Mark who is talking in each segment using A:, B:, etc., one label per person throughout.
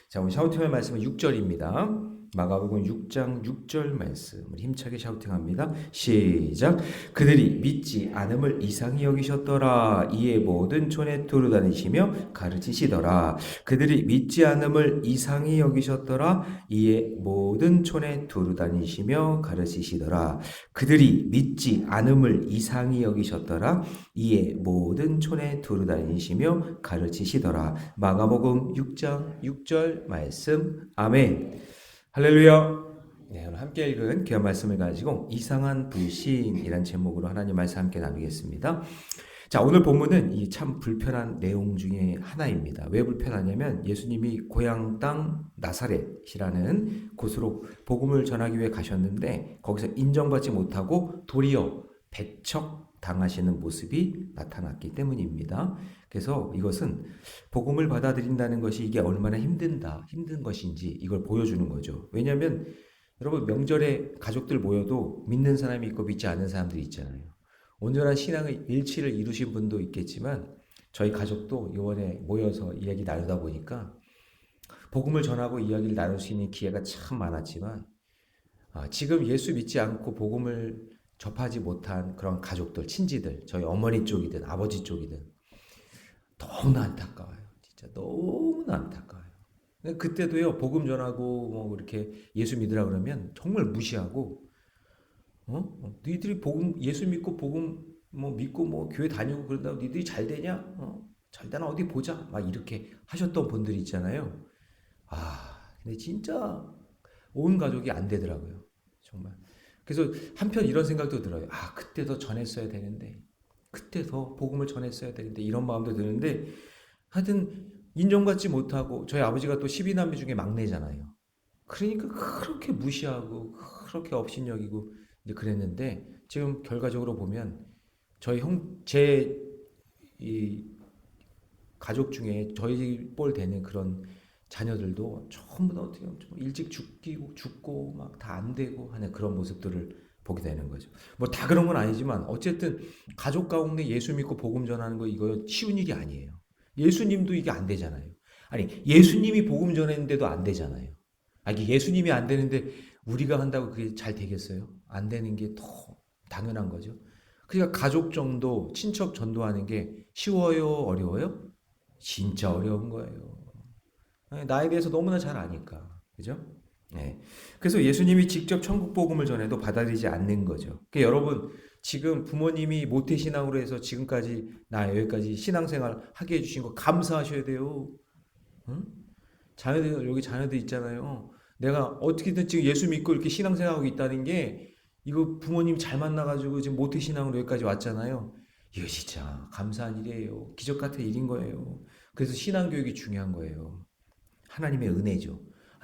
A: 자, 오늘 샤우팅할 말씀은 6절입니다. 마가복음 6장 6절 말씀. 우리 힘차게 샤우팅합니다. 시작. 그들이 믿지 않음을 이상히 여기셨더라. 이에 모든 촌에 두루 다니시며 가르치시더라. 그들이 믿지 않음을 이상히 여기셨더라. 이에 모든 촌에 두루 다니시며 가르치시더라. 그들이 믿지 않음을 이상히 여기셨더라. 이에 모든 촌에 두루 다니시며 가르치시더라. 마가복음 6장 6절 말씀. 아멘. 할렐루야. 네, 오늘 함께 읽은 귀한 말씀을 가지고 이상한 불신이란 제목으로 하나님 말씀 함께 나누겠습니다. 자, 오늘 본문은 이 참 불편한 내용 중에 하나입니다. 왜 불편하냐면 예수님이 고향 땅 나사렛이라는 곳으로 복음을 전하기 위해 가셨는데 거기서 인정받지 못하고 도리어 배척 당하시는 모습이 나타났기 때문입니다. 그래서 이것은 복음을 받아들인다는 것이 이게 얼마나 힘든 것인지 이걸 보여주는 거죠. 왜냐하면 여러분 명절에 가족들 모여도 믿는 사람이 있고 믿지 않는 사람들이 있잖아요. 온전한 신앙의 일치를 이루신 분도 있겠지만 저희 가족도 이번에 모여서 이야기 나누다 보니까 복음을 전하고 이야기를 나눌 수 있는 기회가 참 많았지만 지금 예수 믿지 않고 복음을 접하지 못한 그런 가족들, 친지들, 저희 어머니 쪽이든 아버지 쪽이든 너무나 안타까워요. 진짜 너무나 안타까워요. 그때도요, 복음 전하고 뭐 이렇게 예수 믿으라 그러면 정말 무시하고, 너희들이 복음, 예수 믿고 복음 뭐 믿고 뭐 교회 다니고 그런다고 너희들이 잘 되냐? 잘 되나 어디 보자. 막 이렇게 하셨던 분들이 있잖아요. 근데 진짜 온 가족이 안 되더라고요. 정말. 그래서 한편 이런 생각도 들어요. 그때 더 전했어야 되는데. 그때 더 복음을 전했어야 되는데 이런 마음도 드는데 하여튼 인정받지 못하고 저희 아버지가 또 12남매 중에 막내잖아요. 그러니까 그렇게 무시하고 그렇게 업신여기고 이제 그랬는데 지금 결과적으로 보면 저희 제 이 가족 중에 저희 뻘 되는 그런 자녀들도 전부 다 어떻게 보면 좀 일찍 죽고 막 다 안 되고 하는 그런 모습들을 보게 되는 거죠. 뭐 다 그런 건 아니지만 어쨌든 가족 가운데 예수 믿고 복음 전하는 거 이거 쉬운 일이 아니에요. 예수님도 이게 안 되잖아요. 아니 예수님이 복음 전했는데도 안 되잖아요. 이게 예수님이 안 되는데 우리가 한다고 그게 잘 되겠어요? 안 되는 게 더 당연한 거죠. 그러니까 가족 정도 친척 전도하는 게 쉬워요, 어려워요? 진짜 어려운 거예요. 나에 대해서 너무나 잘 아니까. 그죠? 네. 그래서 예수님이 직접 천국 복음을 전해도 받아들이지 않는 거죠. 그러니까 여러분, 지금 부모님이 모태신앙으로 해서 지금까지 나 여기까지 신앙생활 하게 해주신 거 감사하셔야 돼요. 응? 자녀들, 여기 자녀들 있잖아요. 내가 어떻게든 지금 예수 믿고 이렇게 신앙생활하고 있다는 게 이거 부모님 잘 만나가지고 지금 모태신앙으로 여기까지 왔잖아요. 이거 진짜 감사한 일이에요. 기적 같은 일인 거예요. 그래서 신앙교육이 중요한 거예요. 하나님의 은혜죠.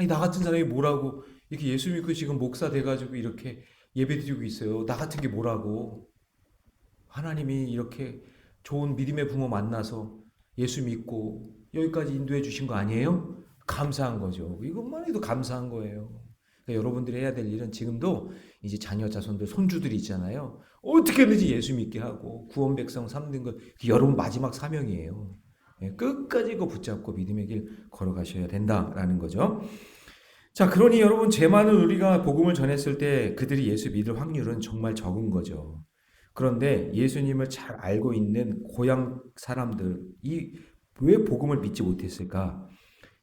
A: 나 같은 사람이 뭐라고 이렇게 예수 믿고 지금 목사 돼가지고 이렇게 예배드리고 있어요. 나 같은 게 뭐라고. 하나님이 이렇게 좋은 믿음의 부모 만나서 예수 믿고 여기까지 인도해 주신 거 아니에요? 감사한 거죠. 이것만 해도 감사한 거예요. 그러니까 여러분들이 해야 될 일은 지금도 이제 자녀 자손들 손주들이 있잖아요. 어떻게든지 예수 믿게 하고 구원 백성 삼는 것 여러분 마지막 사명이에요. 끝까지 그거 붙잡고 믿음의 길 걸어가셔야 된다라는 거죠. 자, 그러니 여러분 죄 많은 우리가 복음을 전했을 때 그들이 예수 믿을 확률은 정말 적은 거죠. 그런데 예수님을 잘 알고 있는 고향 사람들이 왜 복음을 믿지 못했을까?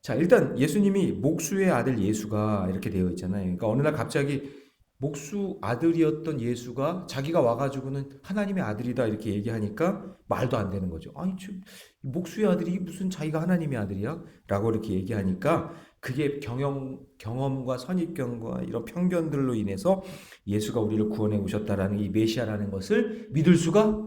A: 자, 일단 예수님이 목수의 아들 예수가 이렇게 되어 있잖아요. 그러니까 어느 날 갑자기 목수 아들이었던 예수가 자기가 와가지고는 하나님의 아들이다 이렇게 얘기하니까 말도 안 되는 거죠. 목수의 아들이 무슨 자기가 하나님의 아들이야? 라고 이렇게 얘기하니까 그게 경험과 선입견과 이런 편견들로 인해서 예수가 우리를 구원해 오셨다라는 이 메시아라는 것을 믿을 수가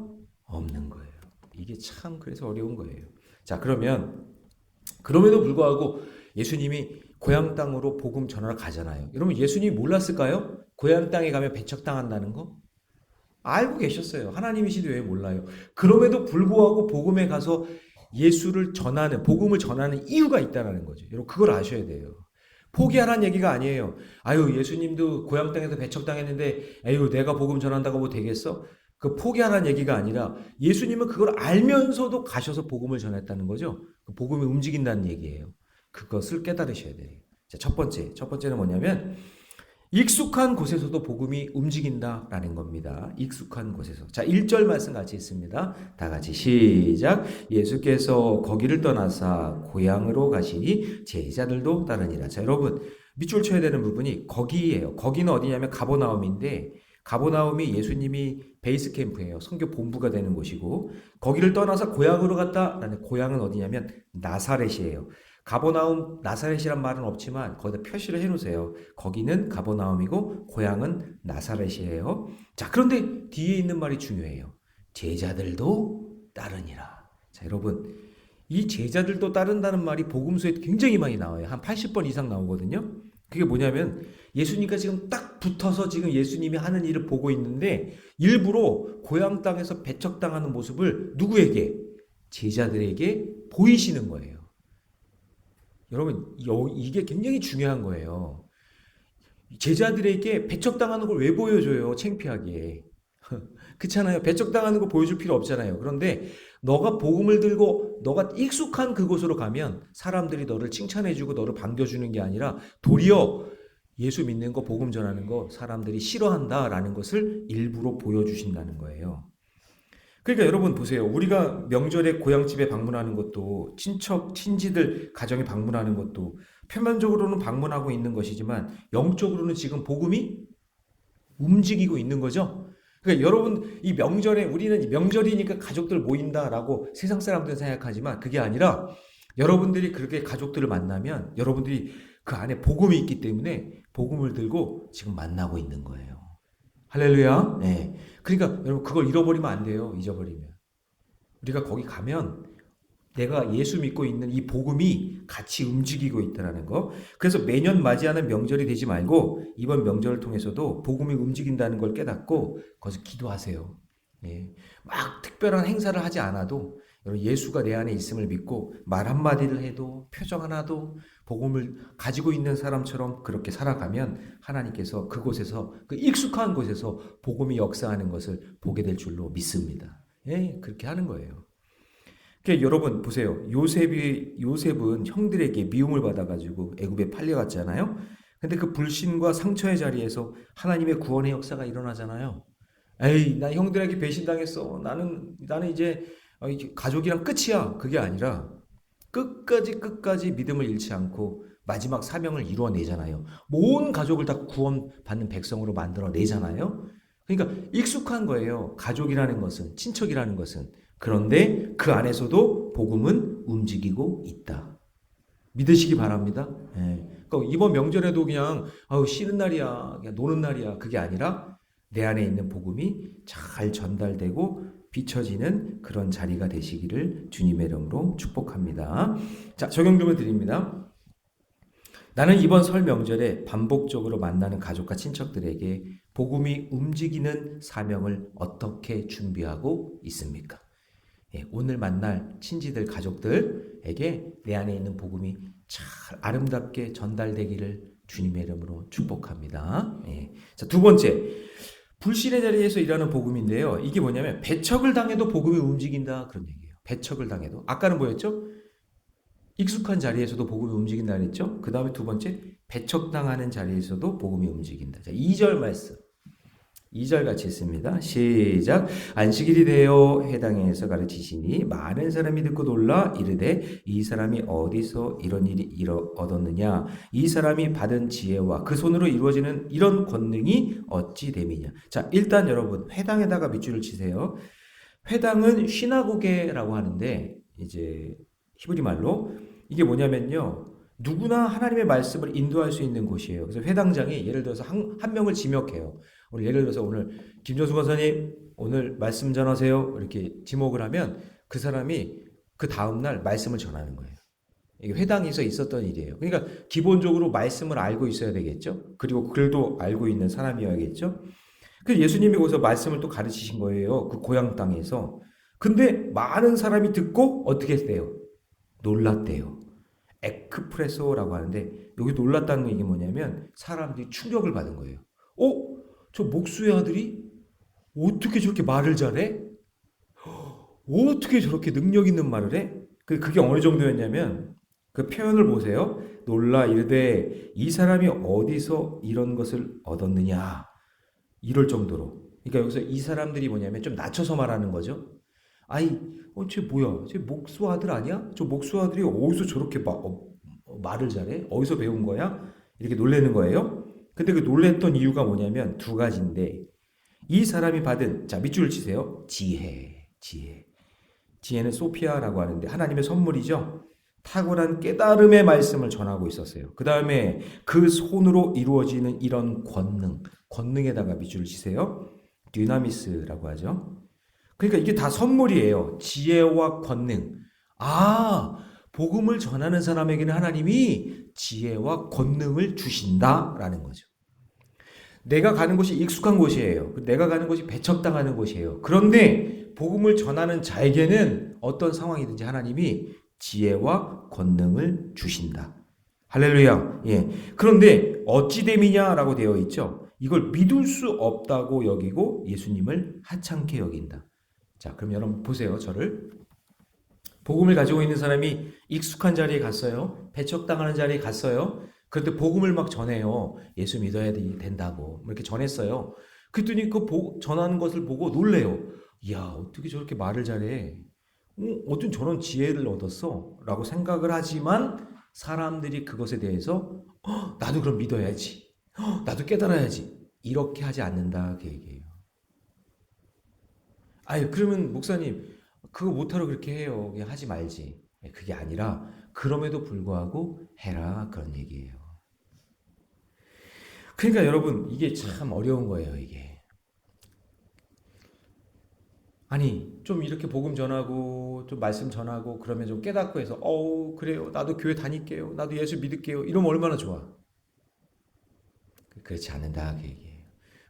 A: 없는 거예요. 이게 참 그래서 어려운 거예요. 자, 그럼에도 불구하고 예수님이 고향 땅으로 복음 전하러 가잖아요. 여러분 예수님이 몰랐을까요? 고향 땅에 가면 배척당한다는 거? 알고 계셨어요. 하나님이시도 왜 몰라요? 그럼에도 불구하고 복음에 가서 예수를 전하는, 복음을 전하는 이유가 있다는 거죠. 여러분 그걸 아셔야 돼요. 포기하라는 얘기가 아니에요. 예수님도 고향 땅에서 배척당했는데 내가 복음 전한다고 뭐 되겠어? 그 포기하라는 얘기가 아니라 예수님은 그걸 알면서도 가셔서 복음을 전했다는 거죠. 복음이 움직인다는 얘기예요. 그것을 깨달으셔야 돼요. 자, 첫 번째는 뭐냐면 익숙한 곳에서도 복음이 움직인다라는 겁니다. 익숙한 곳에서. 자, 1절 말씀 같이 있습니다. 다 같이 시작. 예수께서 거기를 떠나사 고향으로 가시니 제자들도 따르니라. 자, 여러분 밑줄 쳐야 되는 부분이 거기예요. 거기는 어디냐면 가버나움인데 가버나움이 예수님이 베이스 캠프예요. 선교 본부가 되는 곳이고 거기를 떠나서 고향으로 갔다라는 고향은 어디냐면 나사렛이에요. 가버나움 나사렛이란 말은 없지만 거기다 표시를 해놓으세요. 거기는 가버나움이고 고향은 나사렛이에요. 자, 그런데 뒤에 있는 말이 중요해요. 제자들도 따르니라. 자, 여러분 이 제자들도 따른다는 말이 복음서에 굉장히 많이 나와요. 한 80번 이상 나오거든요. 그게 뭐냐면 예수님과 지금 딱 붙어서 지금 예수님이 하는 일을 보고 있는데 일부러 고향 땅에서 배척당하는 모습을 누구에게? 제자들에게 보이시는 거예요. 여러분 이게 굉장히 중요한 거예요. 제자들에게 배척당하는 걸 왜 보여줘요? 창피하게. 그렇잖아요. 배척당하는 거 보여줄 필요 없잖아요. 그런데 너가 복음을 들고 너가 익숙한 그곳으로 가면 사람들이 너를 칭찬해주고 너를 반겨주는 게 아니라 도리어 예수 믿는 거 복음 전하는 거 사람들이 싫어한다라는 것을 일부러 보여주신다는 거예요. 그러니까 여러분 보세요. 우리가 명절에 고향집에 방문하는 것도 친척, 친지들 가정에 방문하는 것도 표면적으로는 방문하고 있는 것이지만 영적으로는 지금 복음이 움직이고 있는 거죠. 그러니까 여러분 이 명절에 우리는 명절이니까 가족들 모인다라고 세상 사람들은 생각하지만 그게 아니라 여러분들이 그렇게 가족들을 만나면 여러분들이 그 안에 복음이 있기 때문에 복음을 들고 지금 만나고 있는 거예요. 할렐루야. 네. 그러니까 여러분 그걸 잃어버리면 안 돼요. 잊어버리면. 우리가 거기 가면 내가 예수 믿고 있는 이 복음이 같이 움직이고 있다는 거. 그래서 매년 맞이하는 명절이 되지 말고 이번 명절을 통해서도 복음이 움직인다는 걸 깨닫고 거기서 기도하세요. 예. 막 특별한 행사를 하지 않아도 예수가 내 안에 있음을 믿고 말 한마디를 해도 표정 하나도 복음을 가지고 있는 사람처럼 그렇게 살아가면 하나님께서 그곳에서 그 익숙한 곳에서 복음이 역사하는 것을 보게 될 줄로 믿습니다. 예, 그렇게 하는 거예요. 그러니까 여러분 보세요. 요셉은 형들에게 미움을 받아가지고 애굽에 팔려갔잖아요. 근데 그 불신과 상처의 자리에서 하나님의 구원의 역사가 일어나잖아요. 에이, 나 형들에게 배신당했어. 나는 이제 가족이랑 끝이야. 그게 아니라 끝까지 믿음을 잃지 않고 마지막 사명을 이루어내잖아요. 온 가족을 다 구원받는 백성으로 만들어내잖아요. 그러니까 익숙한 거예요. 가족이라는 것은, 친척이라는 것은. 그런데 그 안에서도 복음은 움직이고 있다. 믿으시기 바랍니다. 예. 그러니까 이번 명절에도 그냥 쉬는 날이야, 그냥 노는 날이야. 그게 아니라 내 안에 있는 복음이 잘 전달되고 비춰지는 그런 자리가 되시기를 주님의 이름으로 축복합니다. 자, 적용점을 드립니다. 나는 이번 설 명절에 반복적으로 만나는 가족과 친척들에게 복음이 움직이는 사명을 어떻게 준비하고 있습니까? 예, 오늘 만날 친지들, 가족들에게 내 안에 있는 복음이 잘 아름답게 전달되기를 주님의 이름으로 축복합니다. 예. 자, 두 번째. 불신의 자리에서 일하는 복음인데요. 이게 뭐냐면 배척을 당해도 복음이 움직인다 그런 얘기예요. 배척을 당해도. 아까는 뭐였죠? 익숙한 자리에서도 복음이 움직인다 그랬죠? 그 다음에 두 번째 배척당하는 자리에서도 복음이 움직인다. 자, 2절 말씀. 2절 같이 있습니다. 시작. 안식일이 되어 회당에서 가르치시니 많은 사람이 듣고 놀라 이르되 이 사람이 어디서 이런 일이 얻었느냐? 이 사람이 받은 지혜와 그 손으로 이루어지는 이런 권능이 어찌 됨이냐? 자, 일단 여러분 회당에다가 밑줄을 치세요. 회당은 시나고게라고 하는데 이제 히브리 말로 이게 뭐냐면요. 누구나 하나님의 말씀을 인도할 수 있는 곳이에요. 그래서 회당장이 예를 들어서 한 명을 지목해요. 예를 들어서 오늘 김정수 권사님 오늘 말씀 전하세요. 이렇게 지목을 하면 그 사람이 그 다음날 말씀을 전하는 거예요. 이게 회당에서 있었던 일이에요. 그러니까 기본적으로 말씀을 알고 있어야 되겠죠. 그리고 글도 알고 있는 사람이어야겠죠. 그래서 예수님이 거기서 말씀을 또 가르치신 거예요. 그 고향 땅에서. 근데 많은 사람이 듣고 어떻게 했대요? 놀랐대요. 에크프레소라고 하는데 여기 놀랐다는 얘기 뭐냐면 사람들이 충격을 받은 거예요. 저 목수의 아들이 어떻게 저렇게 말을 잘해? 어떻게 저렇게 능력 있는 말을 해? 그게 어느 정도였냐면 그 표현을 보세요. 놀라 이르되 이 사람이 어디서 이런 것을 얻었느냐. 이럴 정도로. 그러니까 여기서 이 사람들이 뭐냐면 좀 낮춰서 말하는 거죠. 아이, 쟤 뭐야? 쟤 목수 아들 아니야? 저 목수 아들이 어디서 저렇게 말을 잘해? 어디서 배운 거야? 이렇게 놀라는 거예요. 근데 그 놀랬던 이유가 뭐냐면 두 가지인데 이 사람이 받은 자 밑줄을 치세요. 지혜. 지혜는 소피아라고 하는데 하나님의 선물이죠. 탁월한 깨달음의 말씀을 전하고 있었어요. 그 다음에 그 손으로 이루어지는 이런 권능에다가 밑줄을 치세요. dynamis라고 하죠. 그러니까 이게 다 선물이에요. 지혜와 권능. 복음을 전하는 사람에게는 하나님이 지혜와 권능을 주신다라는 거죠. 내가 가는 곳이 익숙한 곳이에요. 내가 가는 곳이 배척당하는 곳이에요. 그런데 복음을 전하는 자에게는 어떤 상황이든지 하나님이 지혜와 권능을 주신다. 할렐루야. 예. 그런데 어찌됨이냐라고 되어 있죠. 이걸 믿을 수 없다고 여기고 예수님을 하찮게 여긴다. 자, 그럼 여러분 보세요. 저를. 복음을 가지고 있는 사람이 익숙한 자리에 갔어요. 배척당하는 자리에 갔어요. 그런데 복음을 막 전해요. 예수 믿어야 된다고. 이렇게 전했어요. 그랬더니 그 전하는 것을 보고 놀래요. 이야, 어떻게 저렇게 말을 잘해? 어떤 저런 지혜를 얻었어? 라고 생각을 하지만 사람들이 그것에 대해서 나도 그럼 믿어야지. 나도 깨달아야지. 이렇게 하지 않는다. 그 얘기예요. 그러면 목사님 그거 못하러 그렇게 해요. 그냥 하지 말지. 그게 아니라 그럼에도 불구하고 해라. 그런 얘기예요. 그러니까 여러분 이게 참 어려운 거예요. 이게. 좀 이렇게 복음 전하고 좀 말씀 전하고 그러면 좀 깨닫고 해서 그래요. 나도 교회 다닐게요. 나도 예수 믿을게요. 이러면 얼마나 좋아. 그렇지 않는다. 그 얘기예요.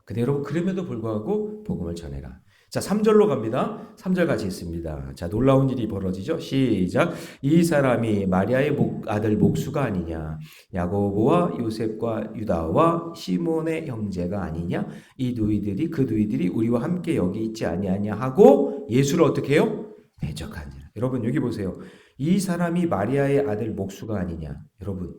A: 근데 여러분 그럼에도 불구하고 복음을 전해라. 자, 3절로 갑니다. 3절 같이 있습니다. 자, 놀라운 일이 벌어지죠. 시작. 이 사람이 마리아의 아들 목수가 아니냐? 야고보와 요셉과 유다와 시몬의 형제가 아니냐? 그 누이들이 우리와 함께 여기 있지 아니하냐 하고 예수를 어떻게 해요? 배척하니라. 여러분 여기 보세요. 이 사람이 마리아의 아들 목수가 아니냐? 여러분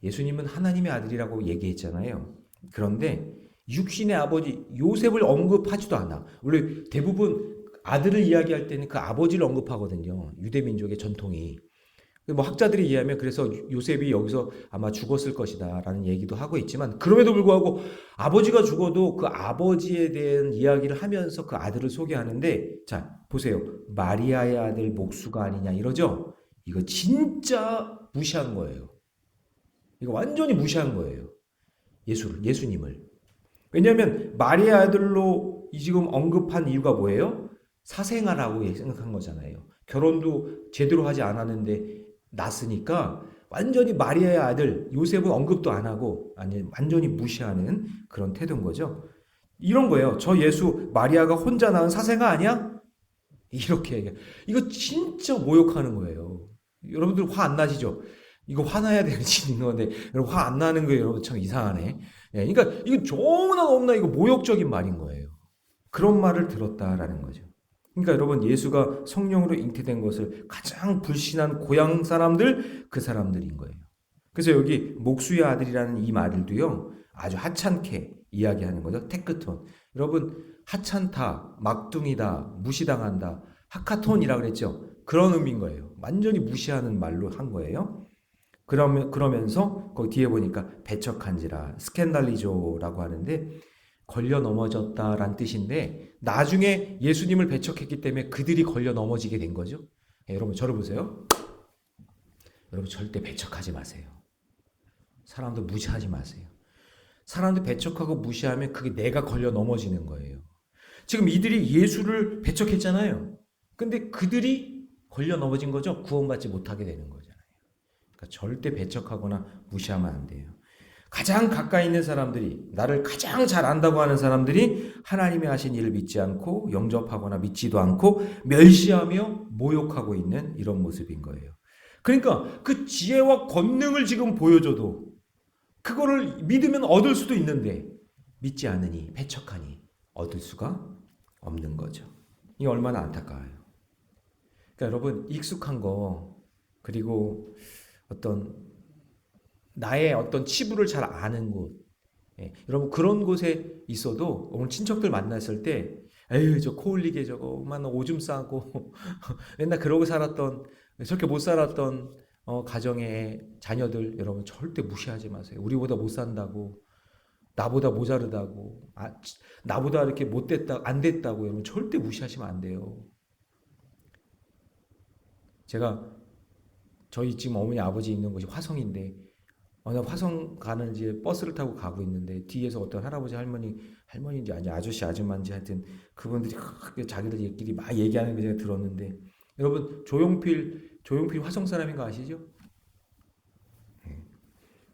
A: 예수님은 하나님의 아들이라고 얘기했잖아요. 그런데 육신의 아버지 요셉을 언급하지도 않아. 원래 대부분 아들을 이야기할 때는 그 아버지를 언급하거든요. 유대 민족의 전통이. 뭐 학자들이 이해하면 그래서 요셉이 여기서 아마 죽었을 것이다라는 얘기도 하고 있지만 그럼에도 불구하고 아버지가 죽어도 그 아버지에 대한 이야기를 하면서 그 아들을 소개하는데 자 보세요. 마리아의 아들 목수가 아니냐 이러죠. 이거 진짜 무시한 거예요. 이거 완전히 무시한 거예요. 예수님을. 왜냐하면 마리아 아들로 지금 언급한 이유가 뭐예요? 사생아라고 생각한 거잖아요. 결혼도 제대로 하지 않았는데 낳았으니까 완전히 마리아의 아들 요셉은 언급도 안 하고 완전히 무시하는 그런 태도인 거죠. 이런 거예요. 저 예수 마리아가 혼자 낳은 사생아 아니야? 이렇게 얘기해요. 이거 진짜 모욕하는 거예요. 여러분들 화 안 나시죠? 이거 화나야 되는 일이 있는 건데 여러분 화 안 나는 거예요. 여러분 참 이상하네. 예, 그러니까 이건 너무나 이거 모욕적인 말인 거예요. 그런 말을 들었다라는 거죠. 그러니까 여러분 예수가 성령으로 잉태된 것을 가장 불신한 고향 사람들 그 사람들인 거예요. 그래서 여기 목수의 아들이라는 이 말들도요 아주 하찮게 이야기하는 거죠. 테크톤. 여러분 하찮다, 막둥이다, 무시당한다, 하카톤이라 그랬죠. 그런 의미인 거예요. 완전히 무시하는 말로 한 거예요. 그러면서 거기 뒤에 보니까 배척한지라 스캔달리조라고 하는데 걸려 넘어졌다란 뜻인데 나중에 예수님을 배척했기 때문에 그들이 걸려 넘어지게 된 거죠. 여러분 저를 보세요. 여러분 절대 배척하지 마세요. 사람도 무시하지 마세요. 사람도 배척하고 무시하면 그게 내가 걸려 넘어지는 거예요. 지금 이들이 예수를 배척했잖아요. 근데 그들이 걸려 넘어진 거죠. 구원받지 못하게 되는 거잖아요. 그러니까 절대 배척하거나 무시하면 안 돼요. 가장 가까이 있는 사람들이 나를 가장 잘 안다고 하는 사람들이 하나님의 하신 일을 믿지 않고 영접하거나 믿지도 않고 멸시하며 모욕하고 있는 이런 모습인 거예요. 그러니까 그 지혜와 권능을 지금 보여줘도 그거를 믿으면 얻을 수도 있는데 믿지 않으니 배척하니 얻을 수가 없는 거죠. 이게 얼마나 안타까워요. 그러니까 여러분 익숙한 거 그리고 어떤 나의 어떤 치부를 잘 아는 곳. 여러분 그런 곳에 있어도 오늘 친척들 만났을 때 에휴 저 코 흘리게 저거만 오줌 싸고 맨날 그러고 살았던 저렇게 못 살았던 가정의 자녀들 여러분 절대 무시하지 마세요. 우리보다 못 산다고 나보다 모자르다고 나보다 이렇게 못됐다 안 됐다고 여러분 절대 무시하시면 안 돼요. 제가 저희 지금 어머니 아버지 있는 곳이 화성인데 어느 화성 가는 이제 버스를 타고 가고 있는데 뒤에서 어떤 할아버지 할머니인지 아니 아저씨 아줌마인지 하여튼 그분들이 자기들끼리 막 얘기하는 거 제가 들었는데 여러분 조용필 화성 사람인 거 아시죠?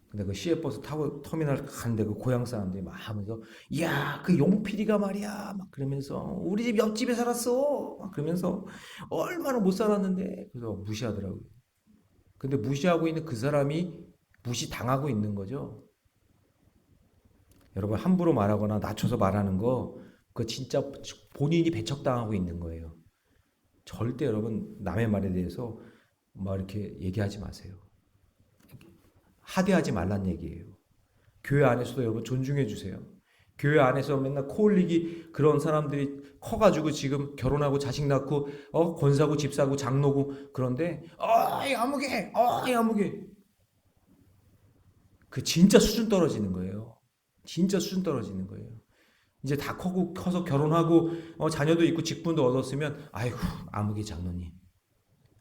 A: 근데 그 시외버스 타고 터미널 가는데 그 고향 사람들이 막 하면서 야 그 용필이가 말이야 막 그러면서 우리 집 옆집에 살았어 막 그러면서 얼마나 못 살았는데 그래서 무시하더라고요. 근데 무시하고 있는 그 사람이 무시당하고 있는 거죠. 여러분 함부로 말하거나 낮춰서 말하는 거 그거 진짜 본인이 배척당하고 있는 거예요. 절대 여러분 남의 말에 대해서 막 이렇게 얘기하지 마세요. 하대하지 말란 얘기예요. 교회 안에서도 여러분 존중해 주세요. 교회 안에서 맨날 코 흘리기 그런 사람들이 커가지고 지금 결혼하고 자식 낳고 권사고 집사고 장로고 그런데 이 아무개 그 진짜 수준 떨어지는 거예요. 진짜 수준 떨어지는 거예요. 이제 다 커서 결혼하고 자녀도 있고 직분도 얻었으면 아이고 아무개 장로님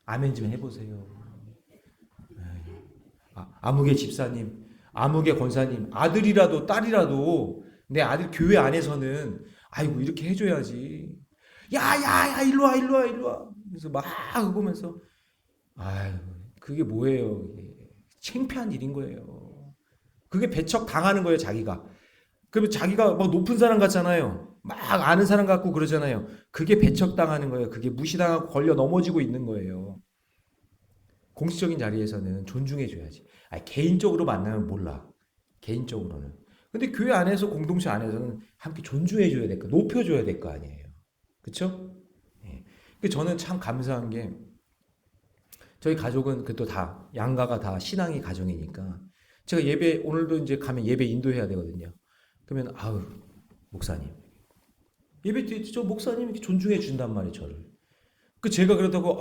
A: 아멘 좀 해보세요. 아무개 집사님, 아무개 권사님, 아들이라도 딸이라도 내 아들 교회 안에서는 아이고 이렇게 해줘야지. 야야야 일로 와. 그래서 막 보면서 아유 그게 뭐예요? 창피한 일인 거예요. 그게 배척 당하는 거예요 자기가. 그러면 자기가 막 높은 사람 같잖아요. 막 아는 사람 같고 그러잖아요. 그게 배척 당하는 거예요. 그게 무시당하고 걸려 넘어지고 있는 거예요. 공식적인 자리에서는 존중해줘야지. 개인적으로 만나면 몰라. 개인적으로는. 근데 교회 안에서 공동체 안에서는 함께 존중해줘야 될 거, 높여줘야 될 거 아니에요. 그렇죠? 저는 참 감사한 게 저희 가족은 그 또 다 양가가 다 신앙의 가정이니까 제가 예배 오늘도 이제 가면 예배 인도해야 되거든요. 그러면 아우 목사님 예배 때 저 목사님 이렇게 존중해 준단 말이에요 저를. 제가 그렇다고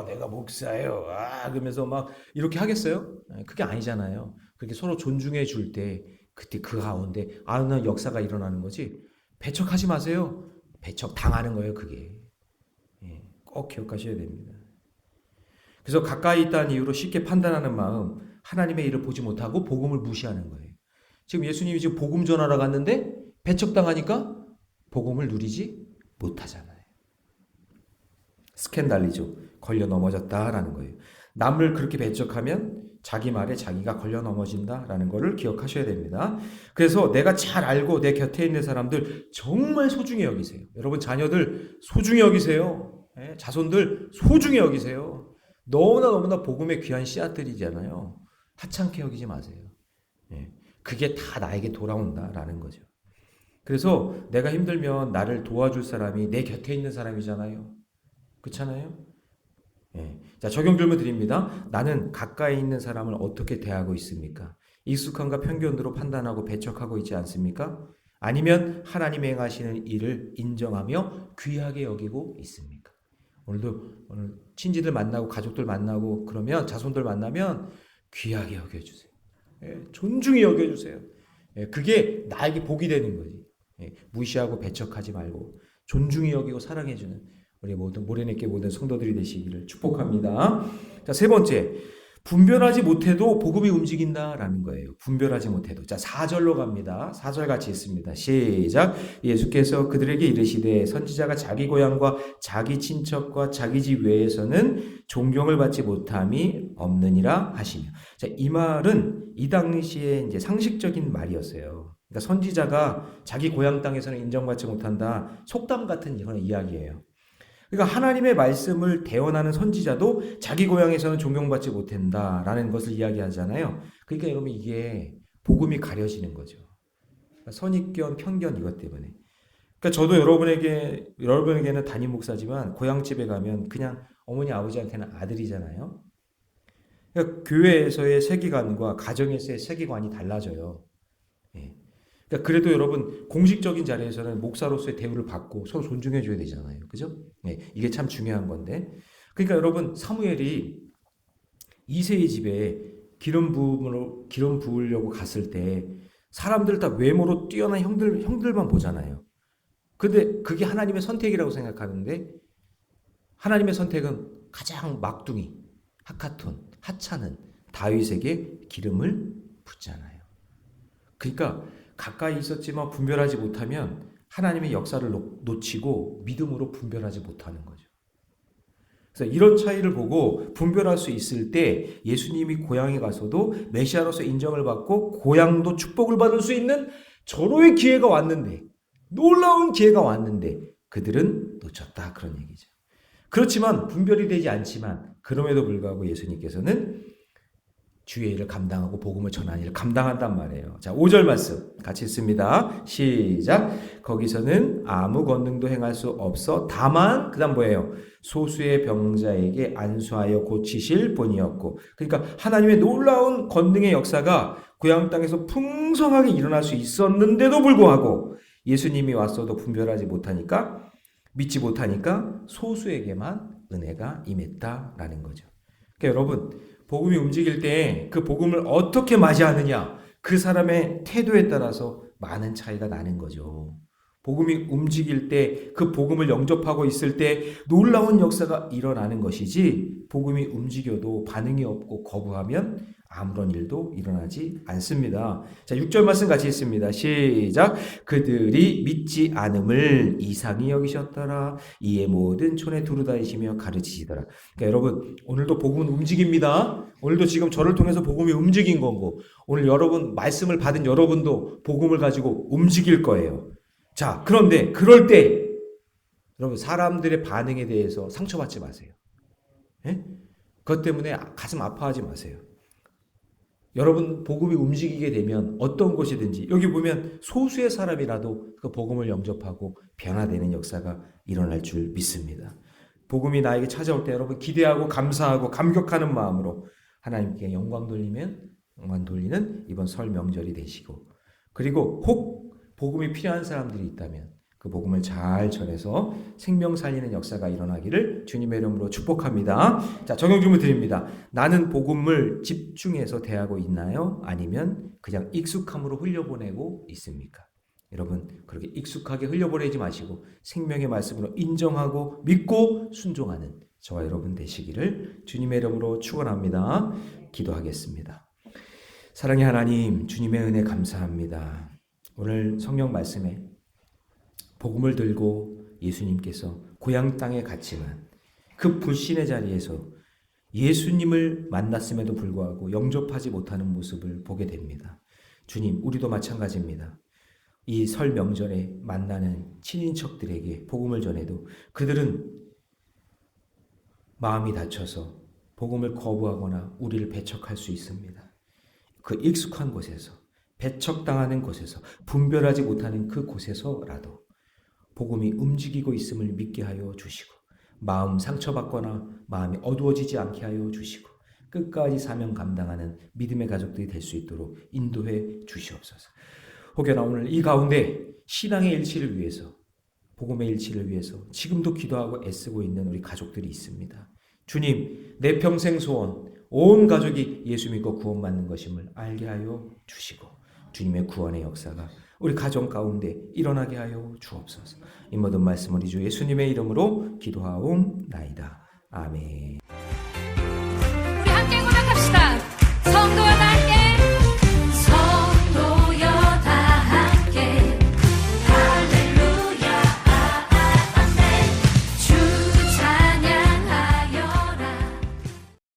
A: 내가 목사예요 그러면서 막 이렇게 하겠어요? 그게 아니잖아요. 그렇게 서로 존중해 줄 때 그때 그 가운데 아는 역사가 일어나는 거지. 배척하지 마세요. 배척 당하는 거예요 그게. 꼭 기억하셔야 됩니다. 그래서 가까이 있다는 이유로 쉽게 판단하는 마음 하나님의 일을 보지 못하고 복음을 무시하는 거예요. 지금 예수님이 지금 복음 전하러 갔는데 배척당하니까 복음을 누리지 못하잖아요. 스캔달리죠. 걸려 넘어졌다라는 거예요. 남을 그렇게 배척하면 자기 말에 자기가 걸려 넘어진다라는 것을 기억하셔야 됩니다. 그래서 내가 잘 알고 내 곁에 있는 사람들 정말 소중히 여기세요. 여러분 자녀들 소중히 여기세요. 자손들 소중히 여기세요. 너무나 복음의 귀한 씨앗들이잖아요. 하찮게 여기지 마세요. 그게 다 나에게 돌아온다라는 거죠. 그래서 내가 힘들면 나를 도와줄 사람이 내 곁에 있는 사람이잖아요. 그렇잖아요? 자, 적용 질문 드립니다. 나는 가까이 있는 사람을 어떻게 대하고 있습니까? 익숙함과 편견으로 판단하고 배척하고 있지 않습니까? 아니면 하나님이 행하시는 일을 인정하며 귀하게 여기고 있습니까? 오늘 친지들 만나고 가족들 만나고 그러면 자손들 만나면 귀하게 여겨주세요. 존중히 여겨주세요. 그게 나에게 복이 되는 거지. 무시하고 배척하지 말고 존중히 여기고 사랑해주는 우리 모래내게 모든 성도들이 되시기를 축복합니다. 자, 세 번째. 분별하지 못해도 복음이 움직인다라는 거예요. 분별하지 못해도. 자, 4절로 갑니다. 4절 같이 읽습니다. 시작. 예수께서 그들에게 이르시되 선지자가 자기 고향과 자기 친척과 자기 집 외에서는 존경을 받지 못함이 없느니라 하시며. 자, 이 말은 이 당시에 이제 상식적인 말이었어요. 그러니까 선지자가 자기 고향 땅에서는 인정받지 못한다. 속담 같은 이런 이야기예요. 그러니까 하나님의 말씀을 대언하는 선지자도 자기 고향에서는 존경받지 못한다라는 것을 이야기하잖아요. 그러니까 여러분 이게 복음이 가려지는 거죠. 그러니까 선입견, 편견 이것 때문에. 그러니까 저도 여러분에게는 담임 목사지만 고향집에 가면 그냥 어머니 아버지한테는 아들이잖아요. 그러니까 교회에서의 세계관과 가정에서의 세계관이 달라져요. 예. 그러니까 그래도 여러분 공식적인 자리에서는 목사로서의 대우를 받고 서로 존중해 줘야 되잖아요. 그죠? 예. 이게 참 중요한 건데. 그러니까 여러분 사무엘이 이새의 집에 기름 부으려고 갔을 때 사람들 다 외모로 뛰어난 형들만 보잖아요. 근데 그게 하나님의 선택이라고 생각하는데 하나님의 선택은 가장 막둥이 하카톤 하찮은 다윗에게 기름을 붓잖아요. 그러니까 가까이 있었지만 분별하지 못하면 하나님의 역사를 놓치고 믿음으로 분별하지 못하는 거죠. 그래서 이런 차이를 보고 분별할 수 있을 때 예수님이 고향에 가서도 메시아로서 인정을 받고 고향도 축복을 받을 수 있는 절호의 기회가 왔는데 놀라운 기회가 왔는데 그들은 놓쳤다 그런 얘기죠. 그렇지만 분별이 되지 않지만 그럼에도 불구하고 예수님께서는 주의 일을 감당하고 복음을 전하는 일을 감당한단 말이에요. 자, 5절 말씀 같이 읽습니다. 시작. 거기서는 아무 권능도 행할 수 없어 다만 그다음 뭐예요? 소수의 병자에게 안수하여 고치실 분이었고, 그러니까 하나님의 놀라운 권능의 역사가 고향 땅에서 풍성하게 일어날 수 있었는데도 불구하고 예수님이 왔어도 분별하지 못하니까 믿지 못하니까 소수에게만 은혜가 임했다라는 거죠. 그러니까 여러분 복음이 움직일 때 그 복음을 어떻게 맞이하느냐 그 사람의 태도에 따라서 많은 차이가 나는 거죠. 복음이 움직일 때 그 복음을 영접하고 있을 때 놀라운 역사가 일어나는 것이지 복음이 움직여도 반응이 없고 거부하면 아무런 일도 일어나지 않습니다. 자, 6절 말씀 같이 읽습니다. 시작. 그들이 믿지 않음을 이상히 여기셨더라. 이에 모든 촌에 두루다니시며 가르치시더라. 그러니까 여러분 오늘도 복음은 움직입니다. 오늘도 지금 저를 통해서 복음이 움직인 거고 오늘 여러분 말씀을 받은 여러분도 복음을 가지고 움직일 거예요. 자, 그런데 그럴 때 여러분 사람들의 반응에 대해서 상처받지 마세요. 예? 그것 때문에 가슴 아파하지 마세요. 여러분 복음이 움직이게 되면 어떤 곳이든지 여기 보면 소수의 사람이라도 그 복음을 영접하고 변화되는 역사가 일어날 줄 믿습니다. 복음이 나에게 찾아올 때 여러분 기대하고 감사하고 감격하는 마음으로 하나님께 영광 돌리는 이번 설 명절이 되시고, 그리고 혹 복음이 필요한 사람들이 있다면 그 복음을 잘 전해서 생명 살리는 역사가 일어나기를 주님의 이름으로 축복합니다. 자, 적용 질문 드립니다. 나는 복음을 집중해서 대하고 있나요? 아니면 그냥 익숙함으로 흘려보내고 있습니까? 여러분 그렇게 익숙하게 흘려보내지 마시고 생명의 말씀으로 인정하고 믿고 순종하는 저와 여러분 되시기를 주님의 이름으로 축원합니다. 기도하겠습니다. 사랑의 하나님, 주님의 은혜 감사합니다. 오늘 성경 말씀에 복음을 들고 예수님께서 고향 땅에 갔지만 그 불신의 자리에서 예수님을 만났음에도 불구하고 영접하지 못하는 모습을 보게 됩니다. 주님, 우리도 마찬가지입니다. 이 설 명절에 만나는 친인척들에게 복음을 전해도 그들은 마음이 다쳐서 복음을 거부하거나 우리를 배척할 수 있습니다. 그 익숙한 곳에서, 배척당하는 곳에서, 분별하지 못하는 그 곳에서라도 복음이 움직이고 있음을 믿게 하여 주시고 마음 상처받거나 마음이 어두워지지 않게 하여 주시고 끝까지 사명 감당하는 믿음의 가족들이 될 수 있도록 인도해 주시옵소서. 혹여나 오늘 이 가운데 신앙의 일치를 위해서, 복음의 일치를 위해서 지금도 기도하고 애쓰고 있는 우리 가족들이 있습니다. 주님, 내 평생 소원, 온 가족이 예수 믿고 구원받는 것임을 알게 하여 주시고 주님의 구원의 역사가 우리 가정 가운데 일어나게 하여 주옵소서. 이 모든 말씀을 주 예수님의 이름으로 기도하옵나이다. 아멘.
B: 우리 함께 고백합시다. 성도